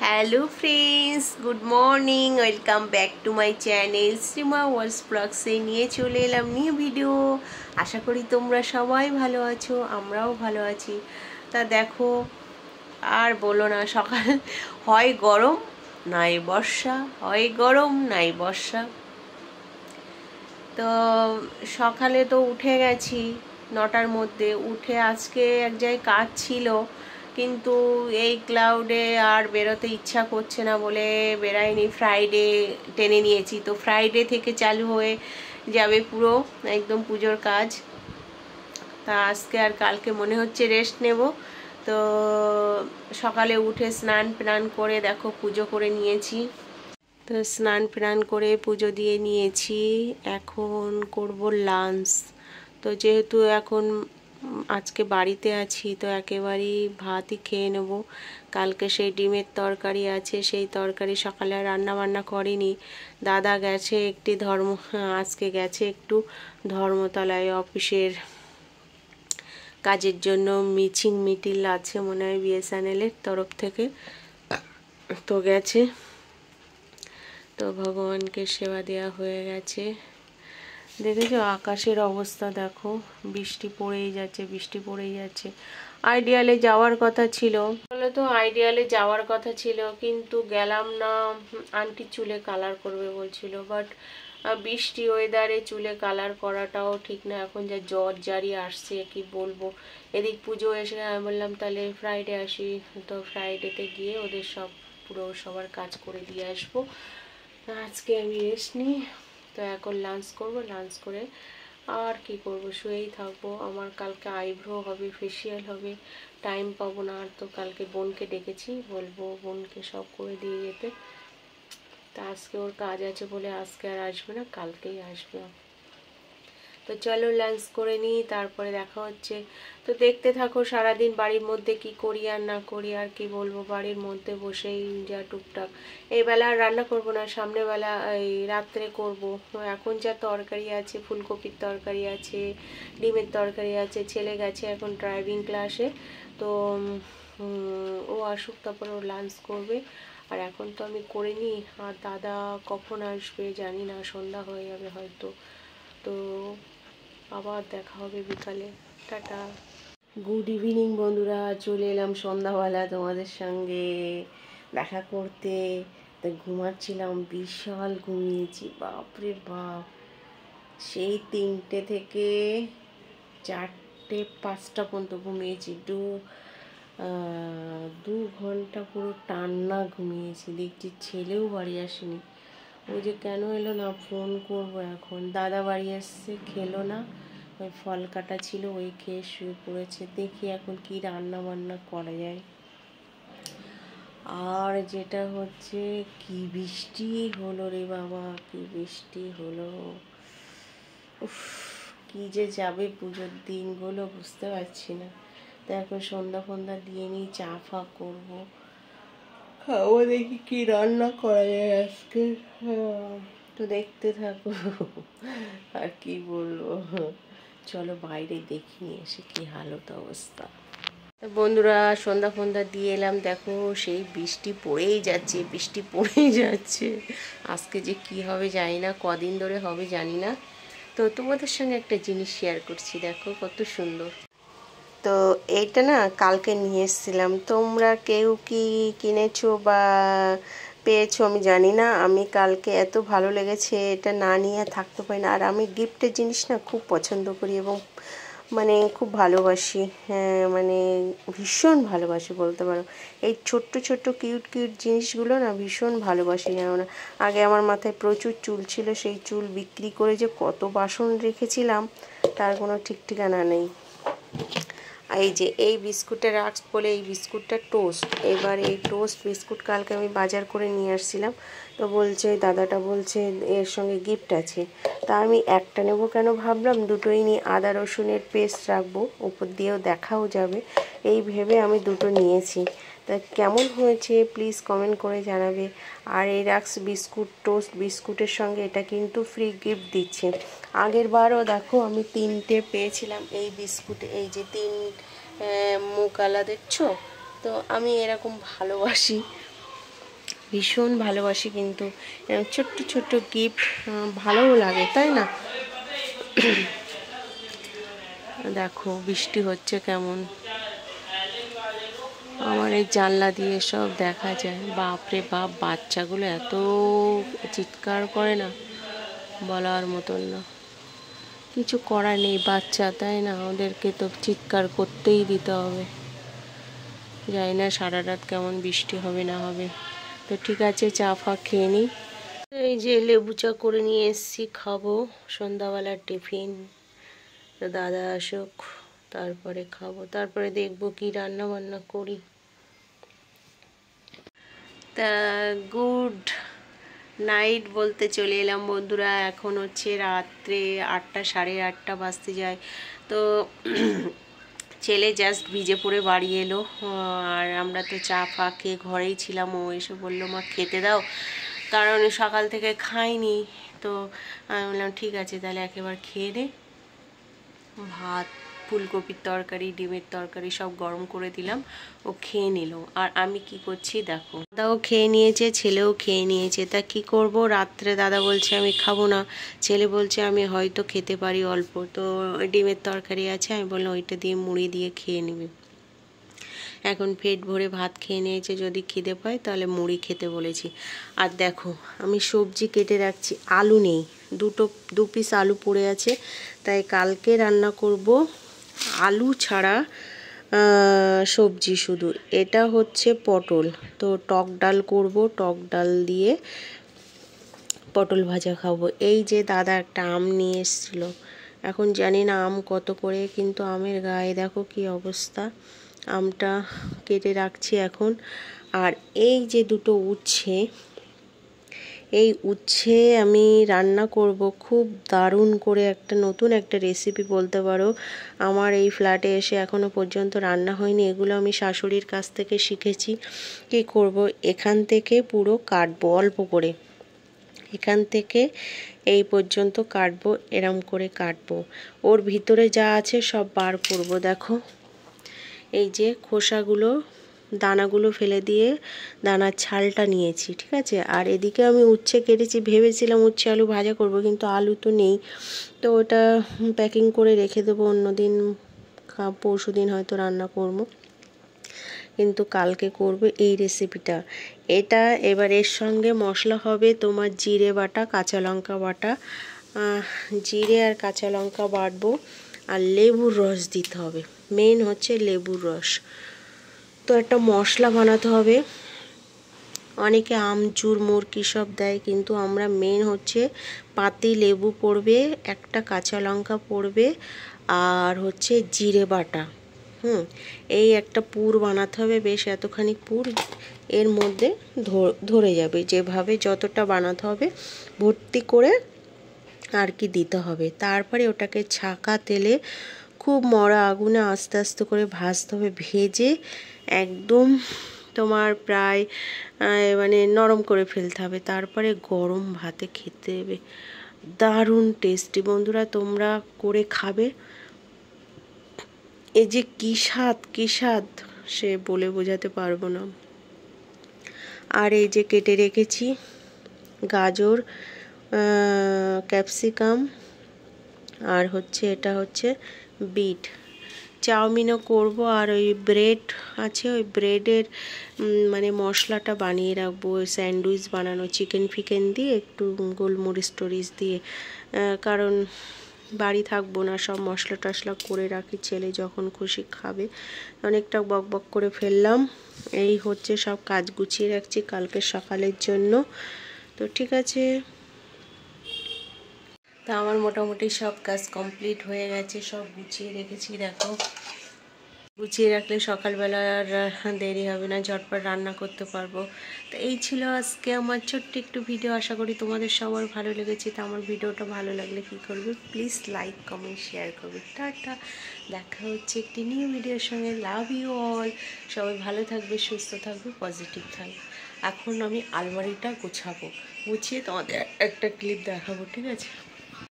Hello friends, good morning. Welcome back to my channel Shrima worlds ব্লগসে নিয়ে চলে এলাম নিউ ভিডিও। আশা করি তোমরা সবাই ভালো আছো, আমরাও ভালো আছি। তা দেখো, আর বলো না, সকাল হয় গরম নাই বর্ষা, হয় গরম নাই বর্ষা। তো সকালে তো উঠে গেছি 9টার মধ্যে। উঠে আজকে এক জায়গায় কাজ ছিল, কিন্তু এই ক্লাউডে আর বেরোতে ইচ্ছা করছে না বলে বেরাইনি। ফ্রাইডে টেনে নিয়েছি, তো ফ্রাইডে থেকে চালু হয়ে যাবে পুরো একদম পুজোর কাজ। তা আজকে আর কালকে মনে হচ্ছে রেস্ট নেব। তো সকালে উঠে স্নান প্রান করে দেখো পুজো করে নিয়েছি। তো স্নান প্রান করে পুজো দিয়ে নিয়েছি। এখন করব লাঞ্চ। তো যেহেতু এখন আজকে বাড়িতে আছি, তো একেবারেই ভাতই খেয়ে নেব। কালকে সেই ডিমের তরকারি আছে, সেই তরকারি সকালে আর রান্না বান্না করিনি। দাদা গেছে আজকে গেছে একটু ধর্মতলায় অফিসের কাজের জন্য। মিটিং আছে মনে হয় বিএসএনএলের তরফ থেকে, তো গেছে। তো ভগবানকে সেবা দেওয়া হয়ে গেছে। দেখেছো আকাশের অবস্থা দেখো, বৃষ্টি পড়েই যাচ্ছে। আইডিয়ালে যাওয়ার কথা ছিল, বলে তো আইডিয়ালে যাওয়ার কথা ছিল, কিন্তু গেলাম না। আন্টি চুলে কালার করবে বলছিল, বাট বৃষ্টি ওয়েদারে চুলে কালার করাটাও ঠিক না। এখন যা জ্বর জারি আসছে কি বলবো। এদিক পুজো এসে আমি বললাম তাহলে ফ্রাইডে আসি। তো ফ্রাইডেতে গিয়ে ওদের সবার কাজ করে দিয়ে আসবো। আজকে আমি রেস্ট নিই। তো এখন লাঞ্চ করব, লাঞ্চ করে আর কি করব, শুয়েই থাকবো। আমার কালকে আইব্রো হবে, ফেসিয়াল হবে, টাইম পাবো না। আর তো কালকে বোনকে ডেকেছি, বলবো বোনকে সব করে দিয়ে যেতে। তা আজকে ওর কাজ আছে বলে আজকে আর আসবে না, কালকেই আসবে। তো চলো লাঞ্চ করে নিই, তারপরে দেখা হচ্ছে। তো দেখতে থাকো সারাদিন বাড়ির মধ্যে কি করি আর না করি। আর কি বলবো, বাড়ির মধ্যে বসেই যা টুকটাক। এই বেলা আর রান্না করবো না, সামনে বেলা এই রাত্রে করব। এখন যা তরকারি আছে, ফুলকপির তরকারি আছে, ডিমের তরকারি আছে। ছেলে গেছে এখন ড্রাইভিং ক্লাসে, তো ও আসুক তারপর ও লাঞ্চ করবে। আর এখন তো আমি করে নিই। আর দাদা কখন আসবে জানি না, সন্ধ্যা হয়ে যাবে হয়তো। তো আবার দেখা হবে বিকালে। টাটা। গুড ইভিনিং বন্ধুরা, চলে এলাম সন্ধ্যাবেলা তোমাদের সঙ্গে দেখা করতে। তো ঘুমাচ্ছিলাম, বিশাল ঘুমিয়েছি, বাপরে বাপ। সেই 3টে থেকে 4টে 5টা পর্যন্ত ঘুমিয়েছি। 2 ঘন্টা পুরো টান্না ঘুমিয়েছি। দেখছি ছেলেও বাড়ি আসেনি। ওই যে কেন এলো না, ফোন করবো এখন। দাদা বাড়ি আসছে, খেলো না, ওই ফল কাটা ছিল ওই খেয়ে শুয়ে পড়েছে। দেখি এখন কি রান্না বান্না করা যায়। আর যেটা হচ্ছে, কি বৃষ্টি হলো রে বাবা, কি বৃষ্টি হলো। উফ, কি যে যাবে পুজোর দিনগুলো বুঝতে পারছি না। তো এখন সন্ধ্যা দিয়ে নিই, চা ফা করবো, খাবো, দেখি কি রান্না করা যায় আজকে। তো দেখতে থাকো। আর কি বলবো, চলো বাইরে দেখি নিয়ে এসে কি হালত অবস্থা। তো বন্ধুরা সন্ধ্যা দিয়ে এলাম, দেখো সেই বৃষ্টি পড়েই যাচ্ছে। আজকে যে কি হবে জানি না, কদিন ধরে হবে জানি না। তো তোমাদের সঙ্গে একটা জিনিস শেয়ার করছি, দেখো কত সুন্দর। তো এইটা না কালকে নিয়ে এসেছিলাম, তোমরা কেউ কি কিনেছো বা পেয়েছো আমি জানি না। আমি কালকে এত ভালো লেগেছে, এটা না নিয়ে থাকতে পারি না। আর আমি গিফটের জিনিস না খুব পছন্দ করি এবং মানে খুব ভালোবাসি। হ্যাঁ মানে ভীষণ ভালোবাসি বলতে পারো। এই ছোট্ট কিউট জিনিসগুলো না ভীষণ ভালোবাসি। যেমন আগে আমার মাথায় প্রচুর চুল ছিল, সেই চুল বিক্রি করে যে কত বাসন রেখেছিলাম তার কোনো ঠিক ঠিকানা নেই। এই যে এই বিস্কুটের রাক্স বলে, এই বিস্কুটটা টোস্ট। এবার এই টোস্ট বিস্কুট কালকে আমি বাজার করে নিয়ে আসছিলাম। তো বলছে দাদাটা বলছে এর সঙ্গে গিফট আছে। তা আমি একটা নেব কেন ভাবলাম, দুটোই নিয়ে আদা রসুনের পেস্ট রাখবো, উপর দিয়েও দেখাও যাবে, এই ভেবে আমি দুটো নিয়েছি। তা কেমন হয়েছে প্লিজ কমেন্ট করে জানাবে। আর এই রাক্স বিস্কুট টোস্ট বিস্কুটের সঙ্গে এটা কিন্তু ফ্রি গিফট দিচ্ছে। আগের বারও দেখো আমি 3টে পেয়েছিলাম এই বিস্কুট, এই যে 3 মুকালা দেখছো। তো আমি এরকম ভালোবাসি, ভীষণ ভালোবাসি, কিন্তু ছোট্ট ছোট্ট গিফট ভালোও লাগে, তাই না? দেখো বৃষ্টি হচ্ছে কেমন, আমার এই জানলা দিয়ে সব দেখা যায়। বাপরে বাপ, বাচ্চাগুলো এত চিৎকার করে না, বলার মতন না। কিছু করার নেই, বাচ্চা তাই না, ওদেরকে তো চিৎকার করতেই দিতে হবে। জানি না সারা রাত কেমন বৃষ্টি হবে না হবে। তো ঠিক আছে, চা ফা খেয়ে নিই। এই যে লেবু চা করে নিয়ে এসছি, খাবো সন্ধ্যাবেলার টিফিন। তো দাদা আসুক, তারপরে খাবো, তারপরে দেখবো কি রান্না বান্না করি। তা গুড নাইট বলতে চলে এলাম বন্ধুরা। এখন হচ্ছে রাত্রে 8টা, সাড়ে 8টা বাজতে যায়। তো ছেলে জাস্ট ভিজে পড়ে বাড়ি এলো, আর আমরা তো চা ফা খেয়ে ঘরেই ছিলাম। ও এসে বললো মা খেতে দাও, কারণ সকাল থেকে খাইনি। তো আমি বললাম ঠিক আছে তাহলে একেবারে খেয়ে নে। ভাত, ফুলকপির তরকারি, ডিমের তরকারি সব গরম করে দিলাম, ও খেয়ে নিল। আর আমি কি করছি দেখো, দাদাও খেয়ে নিয়েছে, ছেলেও খেয়ে নিয়েছে। তা কি করব, রাত্রে দাদা বলছে আমি খাবো না, ছেলে বলছে আমি হয়তো খেতে পারি অল্প। তো ডিমের তরকারি আছে, আমি বললাম ওইটা দিয়ে মুড়ি দিয়ে খেয়ে নিবি। এখন পেট ভরে ভাত খেয়ে নিয়েছে, যদি খিদে পায় তাহলে মুড়ি খেতে বলেছি। আর দেখো আমি সবজি কেটে রাখছি, আলু নেই, দু পিস আলু পড়ে আছে, তাই কালকে রান্না করব আলু ছাড়া সবজি শুধু। এটা হচ্ছে পটল, তো টক ডাল করব, টক ডাল দিয়ে পটল ভাজা খাবো। এই যে দাদা একটা আম নিয়ে এসেছিল, এখন জানি না আম কত করে, কিন্তু আমের গায়ে দেখো কি অবস্থা। আমটা কেটে রাখছি এখন। আর এই যে দুটো উচ্ছে, এই উচ্ছে আমি রান্না করব খুব দারুণ করে, একটা নতুন একটা রেসিপি বলতে পারো। আমার এই ফ্ল্যাটে এসে এখনো পর্যন্ত রান্না হয়নি, এগুলো আমি শাশুড়ির কাছ থেকে শিখেছি। কি করব, এখান থেকে পুরো কাটবো অল্প করে, এখান থেকে এই পর্যন্ত কাটবো, এরম করে কাটবো। ওর ভিতরে যা আছে সব বার করব। দেখো এই যে খোসাগুলো, দানাগুলো ফেলে দিয়ে দানার ছালটা নিয়েছি, ঠিক আছে। আর এদিকে আমি উচ্ছে কেটেছি, ভেবেছিলাম উচ্ছে আলু ভাজা করব, কিন্তু আলু তো নেই, তো ওটা প্যাকিং করে রেখে দেবো, অন্যদিন পরশু দিন হয়তো রান্না করব, কিন্তু কালকে করব এই রেসিপিটা। এটা এবার এর সঙ্গে মশলা হবে তোমার জিরে বাটা, কাঁচা লঙ্কা বাটা, জিরে আর কাঁচা লঙ্কা বাটবো, আর লেবুর রস দিতে হবে, মেন হচ্ছে লেবুর রস। তো একটা মশলা বানাতে হবে, অনেকে আমচুর মোড় কী সব দেয়, কিন্তু আমরা মেন হচ্ছে পাতি লেবু পড়বে, একটা কাঁচা লঙ্কা পড়বে, আর হচ্ছে জিরে বাটা। এই একটা পুর বানাতে হবে, বেশ এতখানি পুর এর মধ্যে ধরে যাবে, যেভাবে যতটা বানাতে হবে ভর্তি করে আর কি দিতে হবে। তারপরে ওটাকে ছাঁকা তেলে খুব মরা আগুনে আস্তে আস্তে করে ভাজতে হবে, ভেজে একদম তোমার প্রায় মানে নরম করে ফেলতে হবে, তারপরে গরম ভাতে খেতে দেবে। দারুণ টেস্টি বন্ধুরা, তোমরা করে খাবে। এই যে কী স্বাদ সে বলে বোঝাতে পারবো না। আর এই যে কেটে রেখেছি গাজর, ক্যাপসিকাম, আর হচ্ছে এটা হচ্ছে বিট। চাউমিনও করব, আর ওই ব্রেড আছে, ওই ব্রেডের মানে মশলাটা বানিয়ে রাখবো, স্যান্ডউইচ বানানো, চিকেন ফিকেন দিয়ে একটু গোলমরিচ টরিচ দিয়ে, কারণ বাড়ি থাকবো না, সব মশলা টশলা করে রাখি, ছেলে যখন খুশি খাবে। অনেকটা বক বক করে ফেললাম, এই হচ্ছে সব কাজ গুছিয়ে রাখছি কালকে সকালের জন্য। তো ঠিক আছে, তা আমার মোটামুটি সব কাজ কমপ্লিট হয়ে গেছে, সব গুছিয়ে রেখেছি। দেখো গুছিয়ে রাখলে সকালবেলা আর দেরি হবে না, ঝটপট রান্না করতে পারবো। তো এই ছিল আজকে আমার ছোট্ট একটু ভিডিও, আশা করি তোমাদের সবার ভালো লেগেছে। তো আমার ভিডিওটা ভালো লাগলে কি করবে, প্লিজ লাইক কমেন্ট শেয়ার করবে। টাটা, দেখা হচ্ছে একটি নিউ ভিডিওর সঙ্গে। লাভ ইউ অল, সবাই ভালো থাকবে, সুস্থ থাকবে, পজিটিভ থাকবে। এখন আমি আলমারিটা গুছাবো, গুছিয়ে তোমাদের একটা ক্লিপ দেখাবো, ঠিক আছে।